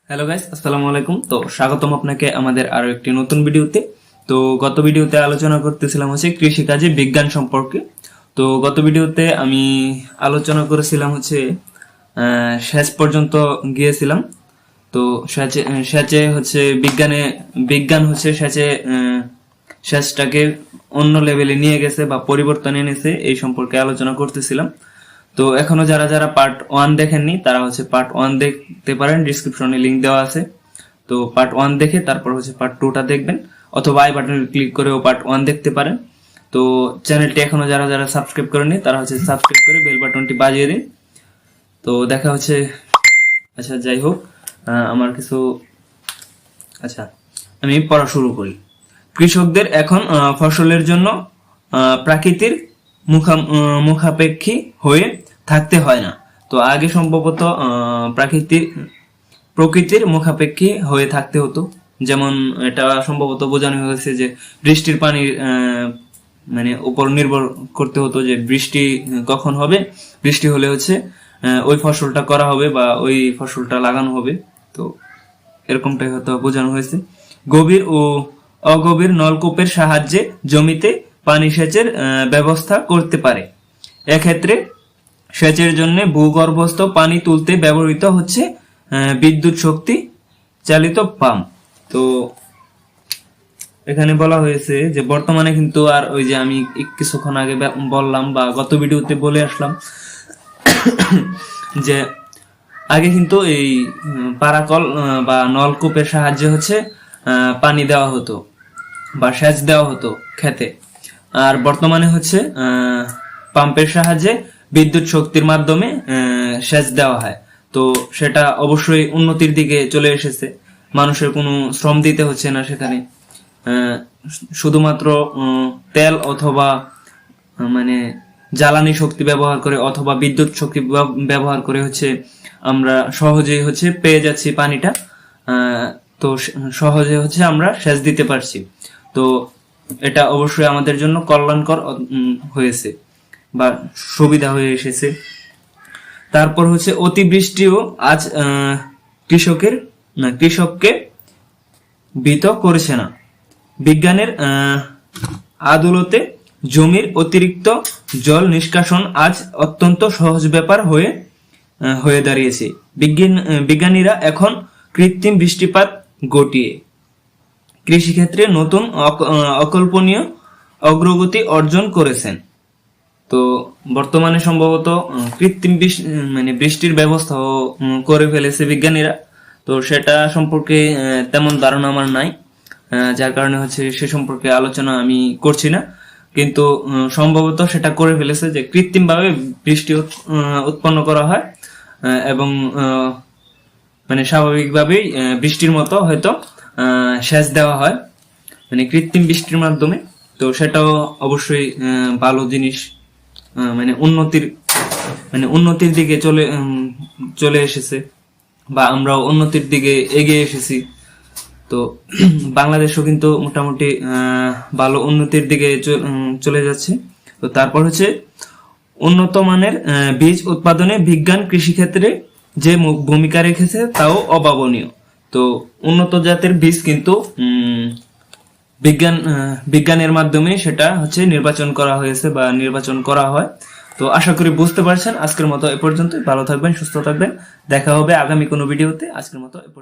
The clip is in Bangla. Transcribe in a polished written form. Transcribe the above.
হ্যালো গাইস, আসসালামু আলাইকুম। তো স্বাগতম আপনাকে আমাদের আরো একটি নতুন ভিডিওতে। তো গত ভিডিওতে আলোচনা করতেছিলাম হচ্ছে কৃষিকাজে বিজ্ঞান সম্পর্কে। তো গত ভিডিওতে আমি আলোচনা করেছিলাম হচ্ছে সেচ পর্যন্ত গিয়েছিলাম। তো সেচে সেচে হচ্ছে বিজ্ঞান হচ্ছে সেচটাকে অন্য লেভেলে নিয়ে গেছে বা পরিবর্তন এনেছে, এই সম্পর্কে আলোচনা করতেছিলাম। তো এখনো যারা যারা পার্ট 1 দেখেননি তারা হচ্ছে পার্ট 1 দেখতে পারেন, ডিসক্রিপশনে লিংক দেওয়া আছে। তো পার্ট 1 দেখে তারপর হচ্ছে পার্ট 2টা দেখবেন, অথবা আই বাটনে ক্লিক করেও পার্ট 1 দেখতে পারেন। তো চ্যানেলটি এখনো যারা যারা সাবস্ক্রাইব করেননি তারা হচ্ছে সাবস্ক্রাইব করে বেল বাটনটি বাজিয়ে দিন। তো দেখা হচ্ছে। আচ্ছা, যাই হোক, আমার কিছু আচ্ছা আমি পড়া শুরু করি। কৃষকদের এখন ফসলের জন্য প্রাকৃতির মুখাপেক্ষী হয়ে থাকতে হয় না। তো আগে সম্ভবত প্রকৃতির মুখাপেক্ষী হয়ে থাকতে হতো। যেমন এটা সম্ভবত বোঝানো হয়েছে যে বৃষ্টির পানির মানে উপর নির্ভর করতে হতো, যে বৃষ্টি কখন হবে, বৃষ্টি হলে হচ্ছে ওই ফসলটা করা হবে বা ওই ফসলটা লাগানো হবে। তো এরকমটাই হয়তো বোঝানো হয়েছে। গভীর ও অগভীর নলকূপের সাহায্যে জমিতে পানি সেচের ব্যবস্থা করতে পারে। এক্ষেত্রে সেচের জন্য ভূগর্ভস্থ পানি তুলতে ব্যবহৃত হচ্ছে বিদ্যুৎ শক্তি চালিত পাম্প। তো এখানে বলা হয়েছে যে বর্তমানে কিন্তু আর ওই যে আমি কিছুক্ষণ আগে বললাম বা গত ভিডিওতে বলে আসলাম যে আগে কিন্তু এই পারাকল বা নলকূপের সাহায্যে হচ্ছে পানি দেওয়া হতো বা সেচ দেওয়া হতো খেতে। আর বর্তমানে হচ্ছে পাম্পের সাহায্যে বিদ্যুৎ শক্তির মাধ্যমে সেচ দেওয়া হয়। তো সেটা অবশ্যই উন্নতির দিকে চলে এসেছে। মানুষের কোনো শ্রম দিতে হচ্ছে না সেখানে। শুধুমাত্র তেল অথবা মানে জ্বালানি শক্তি ব্যবহার করে অথবা বিদ্যুৎ শক্তি ব্যবহার করে হচ্ছে আমরা সহজেই হচ্ছে পেয়ে যাচ্ছি পানিটা। তো সহজে হচ্ছে আমরা সেচ দিতে পারছি। তো এটা অবশ্যই আমাদের জন্য কল্যাণকর হয়েছে বা সুবিধা হয়ে এসেছে। তারপর হচ্ছে অতিবৃষ্টিও আজ কৃষককে ভীত করেছে না। বিজ্ঞানের আদলতে জমির অতিরিক্ত জল নিষ্কাশন আজ অত্যন্ত সহজ ব্যাপার হয়ে দাঁড়িয়েছে। বিজ্ঞানীরা এখন কৃত্রিম বৃষ্টিপাত ঘটিয়ে কৃষিক্ষেত্রে নতুন অকল্পনীয় অগ্রগতি অর্জন করেছেন। তো বর্তমানে সম্ভবত কৃত্রিম বৃষ্টির ব্যবস্থাও করে ফেলেছে বিজ্ঞানীরা। তো সেটা সম্পর্কে তেমন ধারণা আমার নাই, যার কারণে হচ্ছে সে সম্পর্কে আলোচনা আমি করছি না। কিন্তু সম্ভবত সেটা করে ফেলেছে যে কৃত্রিম ভাবে বৃষ্টি উৎপন্ন করা হয় এবং মানে স্বাভাবিকভাবেই বৃষ্টির মতো হয়তো সেচ দেওয়া হয় মানে কৃত্রিম বৃষ্টির মাধ্যমে। তো সেটাও অবশ্যই ভালো জিনিস, মানে উন্নতির দিকে চলে এসেছে বা আমরাও উন্নতির দিকে এগিয়ে এসেছি। তো বাংলাদেশও কিন্তু মোটামুটি ভালো উন্নতির দিকে চলে যাচ্ছে। তো তারপর হচ্ছে উন্নত মানের বীজ উৎপাদনে বিজ্ঞান কৃষিক্ষেত্রে যে ভূমিকা রেখেছে তাও অভাবনীয়। তো উন্নত জাতের বীজ কিন্তু বিজ্ঞানের মাধ্যমে সেটা হচ্ছে নির্বাচন করা হয়েছে বা নির্বাচন করা হয়। তো আশা করি বুঝতে পারছেন। আজকের মতো এ পর্যন্ত। ভালো থাকবেন, সুস্থ থাকবেন। দেখা হবে আগামী কোনো ভিডিওতে। আজকের মতো এ পর্যন্ত।